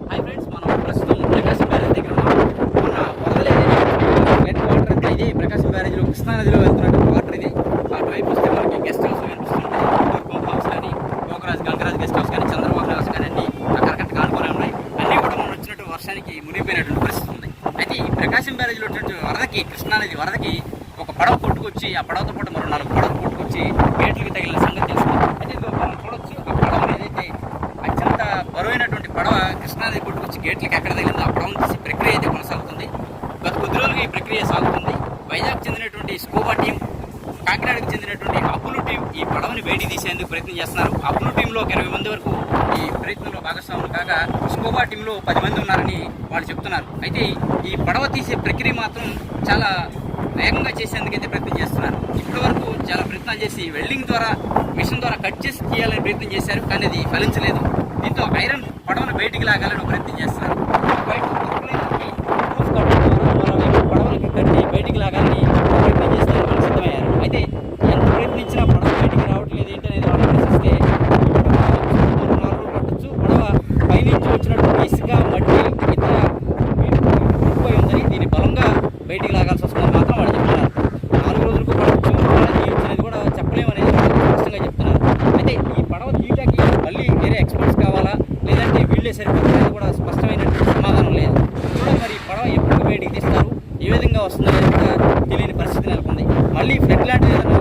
Hi friends, మనం ప్రస్తుతం ప్రకాశం barrage దగ్గర ఉన్నాం. మొన్న వరదలైతే గేట్ వాటర్ అంతా ఇది ప్రకాశం బ్యారేజ్లో కృష్ణా నదిలో వెళ్తున్నటువంటి వాటర్ ఇది. అటువైపు వస్తే మనకి గెస్ట్ హౌస్ కనిపిస్తుంటాయి. పంప్ హౌస్ కానీ, గంగరాజ్ గెస్ట్ హౌస్ కానీ, చంద్రబాబు హౌస్ కానీ అన్ని అక్కడికట్ట కానుకొని ఉన్నాయి. అన్నీ కూడా మనం వచ్చినట్టు వర్షానికి మునిగిపోయినటువంటి పరిస్థితి ఉంది. అయితే ఈ ప్రకాశం బ్యారేజ్లో వచ్చినట్టు వరదకి, కృష్ణా నది వరదకి ఒక పడవ కొట్టుకొచ్చి, ఆ పడవతో పాటు మరో 4 పడవలు కొట్టుకొచ్చి గేట్లకి తగిలిన సంగతి తెలుస్తుంది. అయితే మనం చూడొచ్చు, ఆ పడవ ఏదైతే అత్యంత బరువైనటువంటి పడవ కృష్ణానది కొట్టుకొచ్చి గేట్లకి ఎక్కడ తగిలిందో ఆ పడవను తీసి ప్రక్రియ అయితే కొనసాగుతుంది. గత కొద్ది రోజులుగా ఈ ప్రక్రియ సాగుతుంది. వైజాగ్ చెందినటువంటి స్కూబా టీం, కాకినాడకు చెందినటువంటి అప్పులు టీం ఈ పడవని బయటికి తీసేందుకు ప్రయత్నం చేస్తున్నారు. అప్పులు టీంలో 20 మంది వరకు ఈ ప్రయత్నంలో భాగస్వాములు కాగా, స్కూబా టీంలో 10 మంది ఉన్నారని వాళ్ళు చెప్తున్నారు. అయితే ఈ పడవ తీసే ప్రక్రియ మాత్రం చాలా వేగంగా చేసేందుకైతే ప్రయత్నం చేస్తున్నారు. ఇప్పటి వరకు చాలా ప్రయత్నాలు చేసి వెల్డింగ్ ద్వారా, మిషన్ ద్వారా కట్ చేసి తీయాలని ప్రయత్నం చేశారు, కానీ అది ఫలించలేదు. దీంతో ఐరన్ పడవను బయటికి లాగాలని ప్రయత్నం చేస్తున్నారు. పడవలకి కట్టి బయటికి లాగాలని ప్రయత్నం చేస్తే వాళ్ళు సిద్ధమయ్యారు. అయితే ఎంత ప్రయత్నించినా పడవ బయటికి రావట్లేదు ఏంటనేది వాళ్ళు ప్రశ్నిస్తే 4 రోజులు పట్టచ్చు. పడవ పైనుంచి వచ్చినటువంటి ఇసుక, మట్టి, ఇతర కూలిపోయి ఉందని దీన్ని బలంగా బయటికి లాగాల్సి వస్తుందని మాత్రం వాళ్ళు చెప్తున్నారు. 4 రోజులకు పడవచ్చు, అనేది కూడా చెప్పలేమనేది స్పష్టంగా చెప్తున్నారు. అయితే ఈ పడవ తీయటానికి మళ్ళీ వేరే ఎక్స్పర్ట్స్ కావాలా, లేదంటే వీళ్ళే సరిపోతారనేది కూడా స్పష్టమైనటువంటి సమాధానం లేదు. చూడండి, మరి ఈ పడవ ఎప్పుడు బయటికి తీస్తారు, ఏ విధంగా వస్తుందనేది కూడా తెలియని పరిస్థితి నెలకొంది. మళ్ళీ ఫ్లడ్ లాంటిది ఏదైనా